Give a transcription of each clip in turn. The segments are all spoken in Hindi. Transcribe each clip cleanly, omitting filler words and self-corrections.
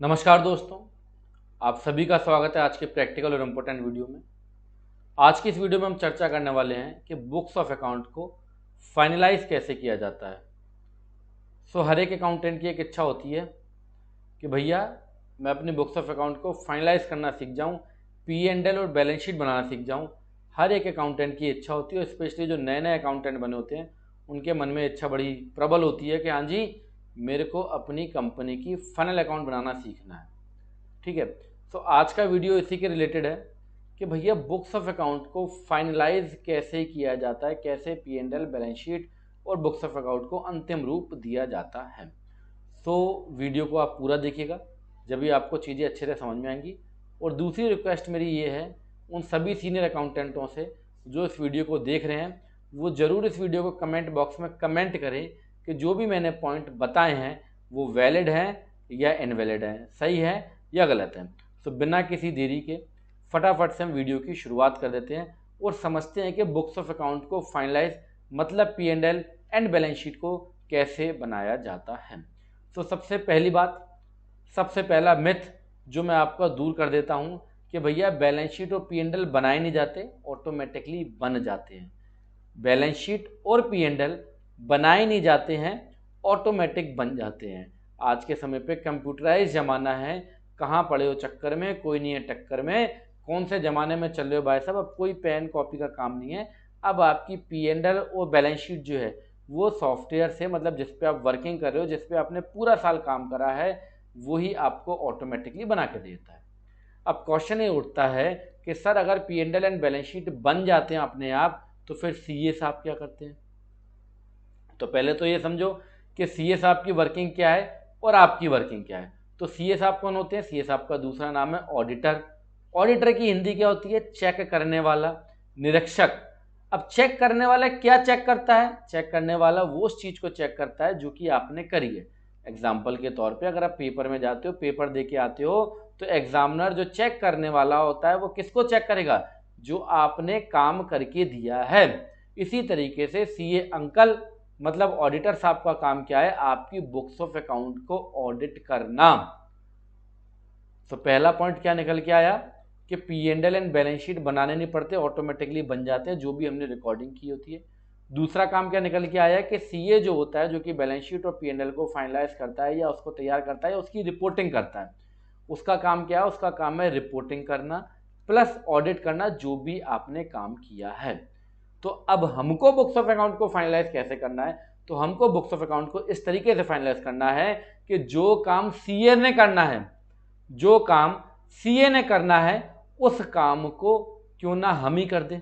नमस्कार दोस्तों, आप सभी का स्वागत है आज के प्रैक्टिकल और इम्पोर्टेंट वीडियो में। आज की इस वीडियो में हम चर्चा करने वाले हैं कि बुक्स ऑफ अकाउंट को फाइनलाइज कैसे किया जाता है। हर एक अकाउंटेंट की एक इच्छा होती है कि भैया मैं अपनी बुक्स ऑफ अकाउंट को फाइनलाइज करना सीख जाऊं, P&L और बैलेंस शीट बनाना सीख जाऊं। हर एक अकाउंटेंट की इच्छा होती है, स्पेशली जो नए नए अकाउंटेंट बने होते हैं उनके मन में इच्छा बड़ी प्रबल होती है कि हाँ जी, मेरे को अपनी कंपनी की फाइनल अकाउंट बनाना सीखना है। ठीक है, तो आज का वीडियो इसी के रिलेटेड है कि भैया बुक्स ऑफ अकाउंट को फाइनलाइज कैसे किया जाता है, कैसे P&L, बैलेंस शीट और बुक्स ऑफ अकाउंट को अंतिम रूप दिया जाता है। वीडियो को आप पूरा देखिएगा, जब भी आपको चीज़ें अच्छे से समझ में आएंगी। और दूसरी रिक्वेस्ट मेरी ये है उन सभी सीनियर अकाउंटेंटों से जो इस वीडियो को देख रहे हैं, वो ज़रूर इस वीडियो को कमेंट बॉक्स में कमेंट करें कि जो भी मैंने पॉइंट बताए हैं वो वैलिड हैं या इनवैलिड हैं, सही है या गलत है। बिना किसी देरी के फटाफट से हम वीडियो की शुरुआत कर देते हैं और समझते हैं कि बुक्स ऑफ अकाउंट को फाइनलाइज मतलब P&L एंड बैलेंस शीट को कैसे बनाया जाता है। सबसे पहली बात, सबसे पहला मिथ जो मैं आपका दूर कर देता हूं कि भैया बैलेंस शीट और P&L बनाए नहीं जाते, ऑटोमेटिकली बन जाते हैं। बैलेंस शीट और P&L बनाए नहीं जाते हैं, ऑटोमेटिक बन जाते हैं। आज के समय पे कंप्यूटराइज ज़माना है, कहाँ पड़े हो चक्कर में, कोई नहीं है टक्कर में, कौन से ज़माने में चल रहे हो भाई साहब। अब कोई पेन कॉपी का काम नहीं है। अब आपकी P&L और बैलेंस शीट जो है वो सॉफ्टवेयर से, मतलब जिस पे आप वर्किंग कर रहे हो, जिस पे आपने पूरा साल काम करा है, वही आपको ऑटोमेटिकली बना के देता है। अब क्वेश्चन ये उठता है कि सर अगर P&L एंड बैलेंस शीट बन जाते हैं अपने आप, तो फिर CA साहब क्या करते हैं? तो पहले तो ये समझो कि CA साहब की वर्किंग क्या है और आपकी वर्किंग क्या है। तो CA साहब कौन होते हैं? CA साहब का दूसरा नाम है ऑडिटर। ऑडिटर की हिंदी क्या होती है? चेक करने वाला, निरीक्षक। अब चेक करने वाला क्या चेक करता है? चेक करने वाला वो उस चीज़ को चेक करता है जो कि आपने करी है। एग्जाम्पल के तौर पे अगर आप पेपर में जाते हो, पेपर दे के आते हो, तो एग्जामिनर जो चेक करने वाला होता है वो किसको चेक करेगा? जो आपने काम करके दिया है। इसी तरीके से CA अंकल मतलब ऑडिटर साहब का काम क्या है? आपकी बुक्स ऑफ अकाउंट को ऑडिट करना। तो पहला पॉइंट क्या निकल के आया कि P&L एंड बैलेंस शीट बनाने नहीं पड़ते, ऑटोमेटिकली बन जाते हैं जो भी हमने रिकॉर्डिंग की होती है। दूसरा काम क्या निकल के आया कि CA जो होता है, जो कि बैलेंस शीट और P&L को फाइनलाइज करता है या उसको तैयार करता है या उसकी रिपोर्टिंग करता है, उसका काम क्या है? उसका काम है रिपोर्टिंग करना प्लस ऑडिट करना जो भी आपने काम किया है। तो अब हमको बुक्स ऑफ अकाउंट को फाइनलाइज कैसे करना है? तो हमको बुक्स ऑफ अकाउंट को इस तरीके से फाइनलाइज करना है कि जो काम CA ने करना है, जो काम CA ने करना है, उस काम को क्यों ना हम ही कर दें।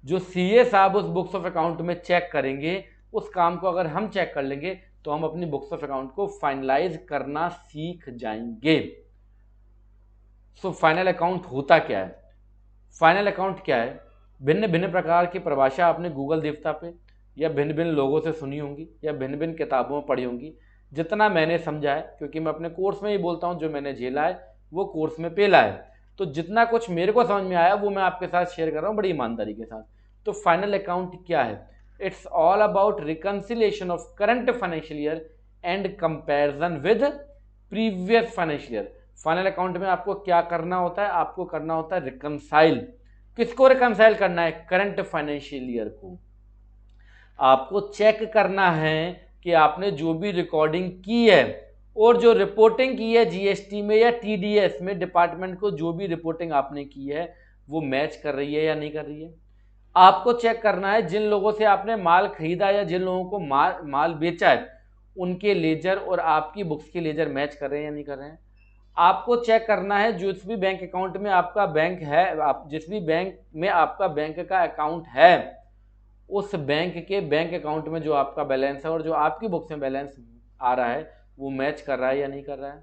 जो CA साहब उस बुक्स ऑफ अकाउंट में चेक करेंगे, उस काम को अगर हम चेक कर लेंगे तो हम अपनी बुक्स ऑफ अकाउंट को फाइनलाइज करना सीख जाएंगे। फाइनल अकाउंट होता क्या है? फाइनल अकाउंट क्या है? भिन्न भिन्न प्रकार की परिभाषा आपने गूगल देवता पे या भिन्न भिन्न लोगों से सुनी होंगी या भिन्न भिन्न किताबों में पढ़ी होंगी। जितना मैंने समझा है, क्योंकि मैं अपने कोर्स में ही बोलता हूँ, जो मैंने झेला है वो कोर्स में पेला है, तो जितना कुछ मेरे को समझ में आया वो मैं आपके साथ शेयर कर रहा हूँ बड़ी ईमानदारी के साथ। तो फाइनल अकाउंट क्या है? It's all about reconciliation of current financial year and comparison with previous financial year. Final account में आपको क्या करना होता है? आपको करना होता है रिकंसाइल। किसको रिकंसाइल करना है? करंट फाइनेंशियल ईयर को। आपको चेक करना है कि आपने जो भी रिकॉर्डिंग की है और जो रिपोर्टिंग की है GST में या TDS में, डिपार्टमेंट को जो भी रिपोर्टिंग आपने की है वो मैच कर रही है या नहीं कर रही है। आपको चेक करना है जिन लोगों से आपने माल खरीदा या जिन लोगों को माल बेचा है, उनके लेजर और आपकी बुक्स के लेजर मैच कर रहे हैं या नहीं कर रहे हैं। आपको चेक करना है जिस भी बैंक अकाउंट में आपका बैंक है, आप जिस भी बैंक में आपका बैंक का अकाउंट है, उस बैंक के बैंक अकाउंट में जो आपका बैलेंस है और जो आपकी बुक्स में बैलेंस आ रहा है वो मैच कर रहा है या नहीं कर रहा है।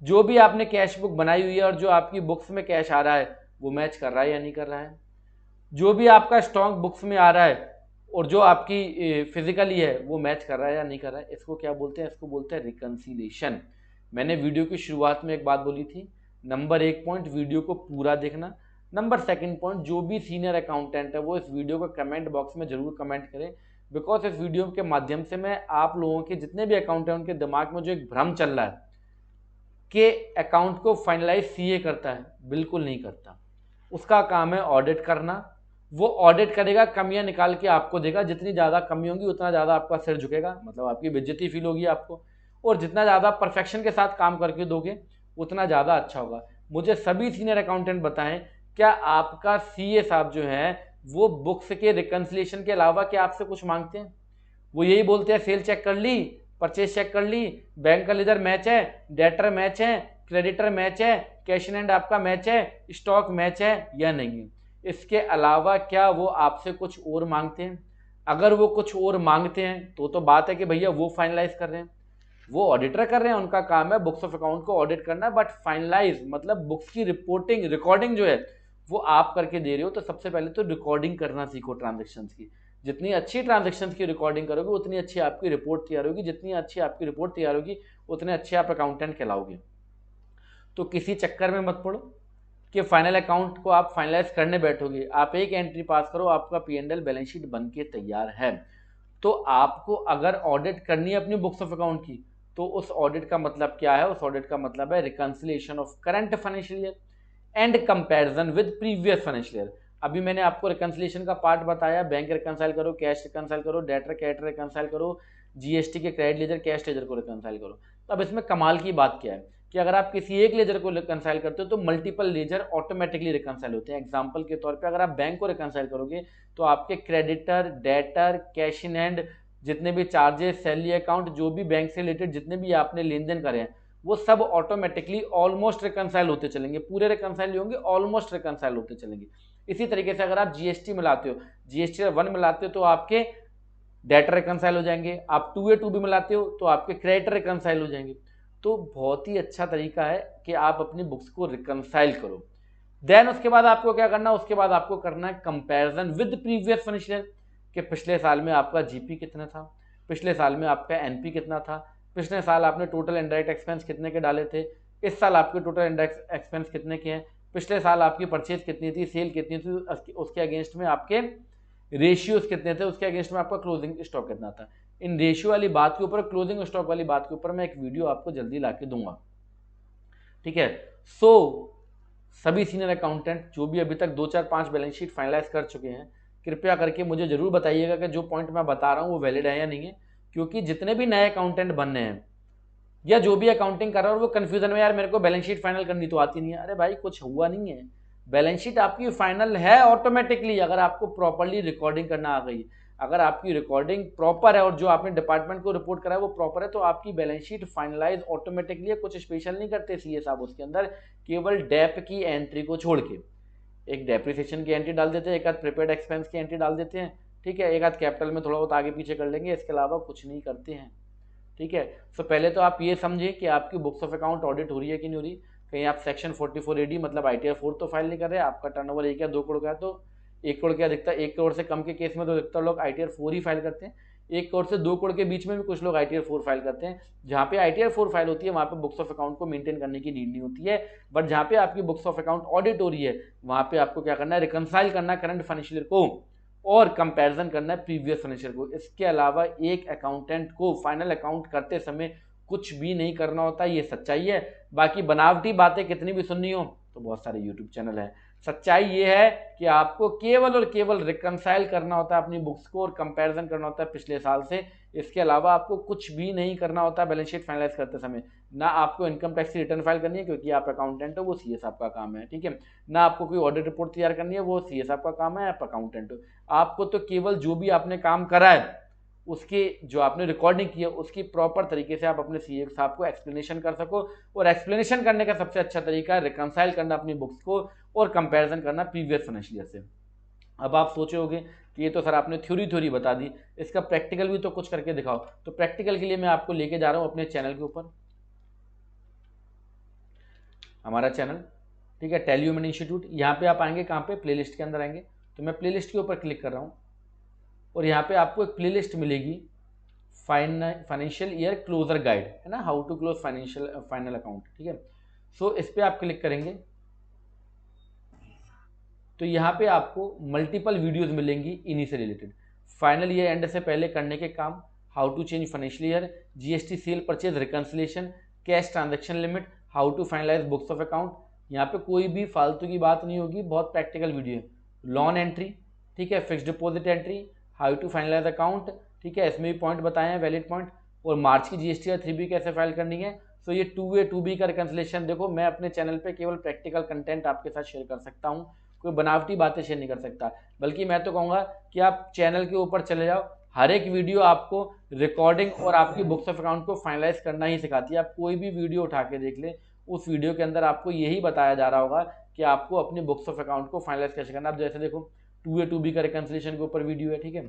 जो भी आपने कैश बुक बनाई हुई है और जो आपकी बुक्स में कैश आ रहा है वो मैच कर रहा है या नहीं कर रहा है। जो भी आपका स्टॉक बुक्स में आ रहा है और जो आपकी फिजिकली है वो मैच कर रहा है या नहीं कर रहा है। इसको क्या बोलते हैं? इसको बोलते हैं रिकंसिलिएशन। मैंने वीडियो की शुरुआत में एक बात बोली थी, नंबर 1 पॉइंट वीडियो को पूरा देखना। नंबर 2 पॉइंट, जो भी सीनियर अकाउंटेंट है वो इस वीडियो को कमेंट बॉक्स में जरूर कमेंट करें, बिकॉज इस वीडियो के माध्यम से मैं आप लोगों के जितने भी अकाउंटेंट उनके दिमाग में जो एक भ्रम चल रहा है कि अकाउंट को फाइनलाइज सीए करता है? बिल्कुल नहीं करता। उसका काम है ऑडिट करना। वो ऑडिट करेगा, कमियां निकाल के आपको देगा। जितनी ज़्यादा कमी होंगी उतना ज़्यादा आपका सिर झुकेगा, मतलब आपकी बेइज्जती फील होगी आपको। और जितना ज़्यादा परफेक्शन के साथ काम करके दोगे उतना ज़्यादा अच्छा होगा। मुझे सभी सीनियर अकाउंटेंट बताएं, क्या आपका सीए साहब जो है वो बुक्स के रिकन्सिलिएशन के अलावा क्या आपसे कुछ मांगते हैं? वो यही बोलते हैं सेल चेक कर ली, परचेज चेक कर ली, बैंक का लेजर मैच है, डेटर मैच है, क्रेडिटर मैच है, कैश इन हैंड आपका मैच है, स्टॉक मैच है या नहीं? इसके अलावा क्या वो आपसे कुछ और मांगते हैं? अगर वो कुछ और मांगते हैं तो बात है कि भैया वो फाइनलाइज कर रहे हैं, वो ऑडिटर कर रहे हैं, उनका काम है बुक्स ऑफ अकाउंट को ऑडिट करना। बट फाइनलाइज मतलब बुक्स की रिपोर्टिंग, रिकॉर्डिंग जो है वो आप करके दे रहे हो। तो सबसे पहले तो रिकॉर्डिंग करना सीखो ट्रांजेक्शन्स की। जितनी अच्छी ट्रांजेक्शन्स की रिकॉर्डिंग करोगे उतनी अच्छी आपकी रिपोर्ट तैयार होगी। जितनी अच्छी आपकी रिपोर्ट तैयार होगी उतने अच्छे आप अकाउंटेंट कहलाओगे। तो किसी चक्कर में मत पड़ो कि फाइनल अकाउंट को आप फाइनलाइज करने बैठोगे। आप एक एंट्री पास करो, आपका P&L बैलेंस शीट बन के तैयार है। तो आपको अगर ऑडिट करनी है अपनी बुक्स ऑफ अकाउंट की, तो उस ऑडिट का मतलब क्या है? उस ऑडिट का मतलब है reconciliation of current financial year and comparison with previous financial year. अभी मैंने आपको रिकंसिलिएशन का पार्ट बताया, बैंक रिकंसाइल करो, कैश रिकंसाइल करो, डेटर कैटर रिकंसाइल करो, जीएसटी के क्रेडिट लेजर कैश लेजर को रिकंसाइल करो। तो अब इसमें कमाल की बात क्या है कि अगर आप किसी एक लेजर को रिकंसाइल करते हो तो मल्टीपल लेजर ऑटोमेटिकली रिकंसाइल होते हैं। एग्जांपल के तौर पे अगर आप बैंक को रिकंसाइल करोगे तो आपके creditor, debtor, cash in hand, जितने भी चार्जेस, सैलरी अकाउंट, जो भी बैंक से रिलेटेड जितने भी आपने लेन देन करे हैं वो सब ऑटोमेटिकली ऑलमोस्ट रिकंसाइल होते चलेंगे। पूरे रिकंसाइल नहीं होंगे, ऑलमोस्ट रिकंसाइल होते चलेंगे। इसी तरीके से अगर आप जीएसटी मिलाते हो, जीएसटी 1 मिलाते हो तो आपके डेटर रिकंसाइल हो जाएंगे। आप 2A 2B मिलाते हो तो आपके क्रेडिटर रिकंसाइल हो जाएंगे। तो बहुत ही अच्छा तरीका है कि आप अपनी बुक्स को रिकंसाइल करो। देन उसके बाद आपको क्या करना है? उसके बाद आपको करना है comparison with previous financial year कि पिछले साल में आपका जीपी कितना था, पिछले साल में आपका एनपी कितना था, पिछले साल आपने टोटल इनडायरेक्ट एक्सपेंस कितने के डाले थे, इस साल आपके टोटल इनडायरेक्ट एक्सपेंस कितने के हैं, पिछले साल आपकी परचेज कितनी थी, सेल कितनी थी, उसके अगेंस्ट में आपके रेशियोज कितने थे, उसके अगेंस्ट में आपका क्लोजिंग स्टॉक कितना था। इन रेशियो वाली बात के ऊपर, क्लोजिंग स्टॉक वाली बात के ऊपर मैं एक वीडियो आपको जल्दी ला के दूंगा, ठीक है। सो सभी सीनियर अकाउंटेंट जो भी अभी तक 2 4 5 बैलेंस शीट फाइनलाइज कर चुके हैं, कृपया करके मुझे जरूर बताइएगा कि जो पॉइंट मैं बता रहा हूँ वो वैलिड है या नहीं है। क्योंकि जितने भी नए अकाउंटेंट बन रहे हैं या जो भी अकाउंटिंग कर रहा है वो कंफ्यूजन में, यार मेरे को बैलेंस शीट फाइनल करनी तो आती नहीं है। अरे भाई कुछ हुआ नहीं है, बैलेंस शीट आपकी फाइनल है ऑटोमेटिकली अगर आपको प्रॉपरली रिकॉर्डिंग करना आ गई। अगर आपकी रिकॉर्डिंग प्रॉपर है और जो आपने डिपार्टमेंट को रिपोर्ट करा है वो प्रॉपर है तो आपकी बैलेंस शीट फाइनलाइज ऑटोमेटिकली है। कुछ स्पेशल नहीं करते सीए साहब उसके अंदर, केवल डेप की एंट्री को छोड़ के एक डेप्रिसिएशन की एंट्री डाल देते हैं, एक आध प्रिपेयर्ड एक्सपेंस की एंट्री डाल देते हैं, ठीक है, एक आध कैपिटल में थोड़ा बहुत आगे पीछे कर लेंगे, इसके अलावा कुछ नहीं करते हैं, ठीक है। सो पहले तो आप ये समझिए कि आपकी बुक्स ऑफ अकाउंट ऑडिट हो रही है कि नहीं हो रही। कहीं आप सेक्शन 44AD मतलब ITR 4 तो फाइल नहीं कर रहे, आपका टर्नओवर 1 या 2 करोड़ का है तो 1 करोड़ क्या दिखता है, 1 करोड़ से कम के केस में तो अधिकतर लोग ITR 4 ही फाइल करते हैं। 1 करोड़ से 2 करोड़ के बीच में भी कुछ लोग ITR 4 फाइल करते हैं। जहाँ पे ITR 4 फाइल होती है वहाँ पे बुक्स ऑफ अकाउंट को मेंटेन करने की नीड नहीं होती है। बट जहाँ पे आपकी बुक्स ऑफ अकाउंट ऑडिट हो रही है वहाँ पे आपको क्या करना है? रिकंसाइल करना है करंट फाइनेंशियल ईयर को और कंपैरिजन करना है प्रीवियस फाइनेंशियल को। इसके अलावा एक अकाउंटेंट को फाइनल अकाउंट करते समय कुछ भी नहीं करना होता, ये सच्चाई है। बाकी बनावटी बातें कितनी भी सुननी हो तो बहुत सारे यूट्यूब चैनल हैं। सच्चाई ये है कि आपको केवल और केवल रिकंसाइल करना होता है अपनी बुक्स को और कंपैरिजन करना होता है पिछले साल से। इसके अलावा आपको कुछ भी नहीं करना होता बैलेंस शीट फाइनलाइज करते समय। ना आपको इनकम टैक्स की रिटर्न फाइल करनी है क्योंकि आप अकाउंटेंट हो, वो सीए साहब का काम है, ठीक है। ना आपको कोई ऑडिट रिपोर्ट तैयार करनी है, वो सीए साहब का काम है, आप अकाउंटेंट हो। आपको तो केवल जो भी आपने काम करा है उसकी जो आपने रिकॉर्डिंग की है उसकी प्रॉपर तरीके से आप अपने सीए साहब को एक्सप्लेनेशन कर सको। और एक्सप्लेनेशन करने का सबसे अच्छा तरीका है रिकंसाइल करना अपनी बुक्स को और कंपैरिजन करना प्रीवियस फाइनेंशियल ईयर से। अब आप सोचे होंगे कि ये तो सर आपने थ्योरी बता दी, इसका प्रैक्टिकल भी तो कुछ करके दिखाओ। तो प्रैक्टिकल के लिए मैं आपको लेके जा रहा हूँ अपने चैनल के ऊपर, हमारा चैनल, ठीक है, टैली ह्यूमन इंस्टीट्यूट। यहाँ पे आप आएंगे, कहाँ पे? प्लेलिस्ट के अंदर आएंगे। तो मैं प्लेलिस्ट के ऊपर क्लिक कर रहा हूँ और यहाँ पे आपको एक प्लेलिस्ट मिलेगी फाइनेंशियल ईयर क्लोजर गाइड, है ना, how to close final account, ठीक है। सो इस पे आप क्लिक करेंगे तो यहाँ पे आपको मल्टीपल वीडियोस मिलेंगी इन्हीं से रिलेटेड। फाइनल ईयर एंड से पहले करने के काम, how to change financial year, GST sale purchase reconciliation, cash transaction limit, how to finalise books of account. यहाँ पे कोई भी फालतू की बात नहीं होगी, बहुत प्रैक्टिकल वीडियो है। लोन एंट्री, ठीक है, fix deposit entry, how to finalise account, ठीक है, इसमें भी पॉइंट बताए हैं, वैलिड पॉइंट। और मार्च की जीएसटी और 3B कैसे फाइल करनी है। तो ये 2A 2B का रिकन्सिलेशन। देखो, मैं अपने चैनल पे केवल प्रैक्टिकल कंटेंट आपके साथ शेयर कर सकता हूँ, कोई बनावटी बातें शेयर नहीं कर सकता। बल्कि मैं तो कहूँगा कि आप चैनल के ऊपर चले जाओ, हर एक वीडियो आपको रिकॉर्डिंग और आपकी बुक्स ऑफ अकाउंट को फाइनलाइज करना ही सिखाती है। आप कोई भी वीडियो उठा के देख ले, उस वीडियो के अंदर आपको यही बताया जा रहा होगा कि आपको अपनी बुक्स ऑफ अकाउंट को फाइनलाइज कैसे करना। आप जैसे देखो 2A 2B का रिकन्सिलेशन के ऊपर वीडियो है, ठीक है।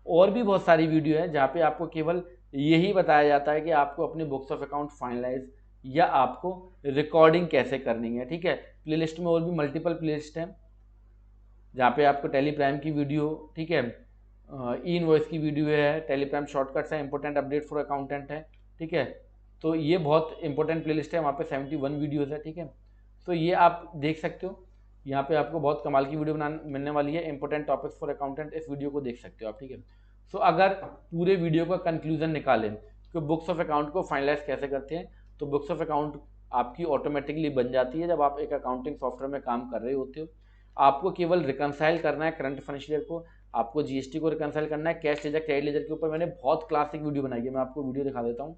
और भी बहुत सारी वीडियो है जहाँ पे आपको केवल यही बताया जाता है कि आपको अपने बुक्स ऑफ अकाउंट फाइनलाइज या आपको रिकॉर्डिंग कैसे करनी है, ठीक है। प्लेलिस्ट में और भी मल्टीपल प्लेलिस्ट हैं जहाँ पे आपको टेलीप्राइम की वीडियो, ठीक है, ई इनवॉइस की वीडियो है, टेलीप्राइम शॉर्टकट्स है, इंपॉर्टेंट अपडेट फॉर अकाउंटेंट है, ठीक है। तो ये बहुत इंपॉर्टेंट प्लेलिस्ट है, वहाँ पे 71 वीडियोज़ है, ठीक है। तो ये आप देख सकते हो, यहाँ पे आपको बहुत कमाल की वीडियो मिलने वाली है, इंपॉर्टेंट टॉपिक्स फॉर अकाउंटेंट। इस वीडियो को देख सकते हो आप, ठीक है। सो अगर पूरे वीडियो का कंक्लूजन निकालें कि बुक्स ऑफ अकाउंट को फाइनलाइज कैसे करते हैं, तो बुक्स ऑफ अकाउंट आपकी ऑटोमेटिकली बन जाती है जब आप एक अकाउंटिंग सॉफ्टवेयर में काम कर रहे होते हो। आपको केवल रिकनसाइल करना है करंट फाइनेंशियल ईयर को, आपको जीएसटी को रिकनसाइल करना है, कैश लेजर क्रेडिट लेजर के ऊपर मैंने बहुत क्लासिक वीडियो बनाई है, मैं आपको वीडियो दिखा देता हूँ,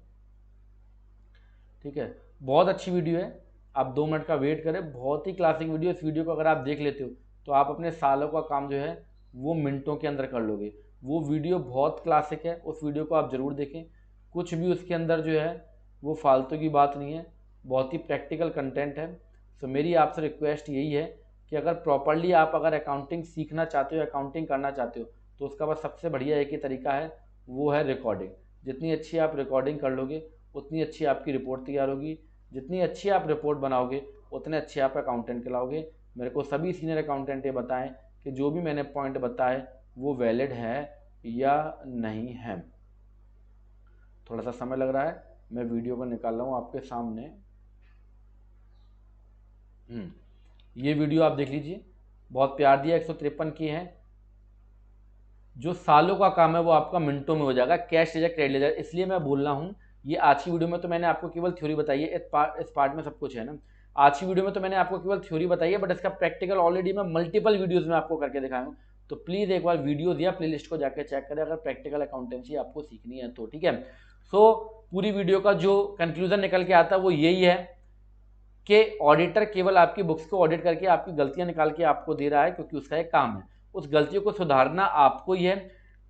ठीक है। बहुत अच्छी वीडियो है, आप 2 मिनट का वेट करें, बहुत ही क्लासिक वीडियो। इस वीडियो को अगर आप देख लेते हो तो आप अपने सालों का काम जो है वो मिनटों के अंदर कर लोगे। वो वीडियो बहुत क्लासिक है, उस वीडियो को आप ज़रूर देखें। कुछ भी उसके अंदर जो है वो फालतू की बात नहीं है, बहुत ही प्रैक्टिकल कंटेंट है। सो मेरी आपसे रिक्वेस्ट यही है कि अगर प्रॉपरली आप अगर अकाउंटिंग सीखना चाहते हो, अकाउंटिंग करना चाहते हो, तो उसका बस सबसे बढ़िया एक ही तरीका है, वो है रिकॉर्डिंग। जितनी अच्छी आप रिकॉर्डिंग कर लोगे उतनी अच्छी आपकी रिपोर्ट तैयार होगी, जितनी अच्छी आप रिपोर्ट बनाओगे उतने अच्छे आप अकाउंटेंट कहलाओगे। मेरे को सभी सीनियर अकाउंटेंट ये बताएं कि जो भी मैंने पॉइंट बताए वो वैलिड है या नहीं है। थोड़ा सा समय लग रहा है, मैं वीडियो को निकाल रहा हूँ आपके सामने। ये वीडियो आप देख लीजिए, बहुत प्यार दिया, 153 की है। जो सालों का काम है वो आपका मिनटों में हो जाएगा, कैश लेजर क्रेडिट लेजर। इसलिए मैं बोल रहा हूँ, ये आज की वीडियो में तो मैंने आपको केवल थ्योरी बताई है, इस पार्ट में सब कुछ है ना। आज की वीडियो में तो मैंने आपको केवल थ्योरी बताई है, बट इसका प्रैक्टिकल ऑलरेडी मैं मल्टीपल वीडियोज़ में आपको करके दिखाया हूँ। तो प्लीज़ एक बार वीडियोज़ या प्लेलिस्ट को जाकर चेक करें अगर प्रैक्टिकल अकाउंटेंसी आपको सीखनी है तो, ठीक है। सो पूरी वीडियो का जो कंक्लूजन निकल के आता है वो यही है कि ऑडिटर केवल आपकी बुक्स को ऑडिट करके आपकी गलतियां निकाल के आपको दे रहा है, क्योंकि उसका एक काम है। उस गलतियों को सुधारना आपको ही है।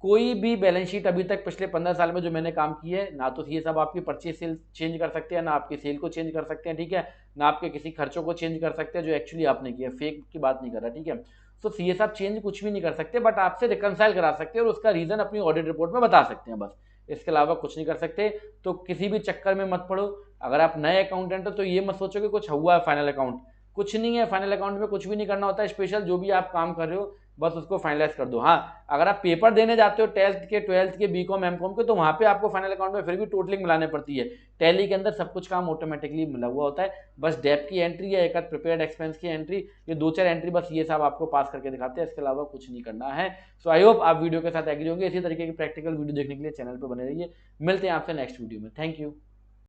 कोई भी बैलेंस शीट अभी तक पिछले 15 साल में जो मैंने काम की है, ना तो ये सब आपकी परचेज सेल चेंज कर सकते हैं, ना आपकी सेल को चेंज कर सकते हैं, ठीक है, ना आपके किसी खर्चों को चेंज कर सकते हैं जो एक्चुअली आपने किया, फेक की बात नहीं कर रहा, ठीक है। तो ये सब चेंज कुछ भी नहीं कर सकते, बट आपसे रिकनसाइल करा सकते हैं और उसका रीजन अपनी ऑडिट रिपोर्ट में बता सकते हैं, बस इसके अलावा कुछ नहीं कर सकते। तो किसी भी चक्कर में मत पड़ो। अगर आप नए अकाउंटेंट हो तो ये मत सोचो कि कुछ हुआ है फाइनल अकाउंट, कुछ नहीं है। फाइनल अकाउंट में कुछ भी नहीं करना होता है स्पेशल, जो भी आप काम कर रहे हो बस उसको फाइनलाइज कर दो। हाँ, अगर आप पेपर देने जाते हो 10th के 12th के बीकॉम एमकॉम के, तो वहां पे आपको फाइनल अकाउंट में फिर भी टोटलिंग मिलाने पड़ती है। टैली के अंदर सब कुछ काम ऑटोमेटिकली मिला हुआ होता है, बस डेप की एंट्री या एक प्रिपेयर्ड एक्सपेंस की एंट्री, ये 2-4 एंट्री बस ये सब आपको पास करके दिखाते हैं, इसके अलावा कुछ नहीं करना है। सो आई होप आप वीडियो के साथ एग्री होंगे। इसी तरीके की प्रैक्टिकल वीडियो देखने के लिए चैनल पर बने रहिए। मिलते हैं आपसे नेक्स्ट वीडियो में। Thank you.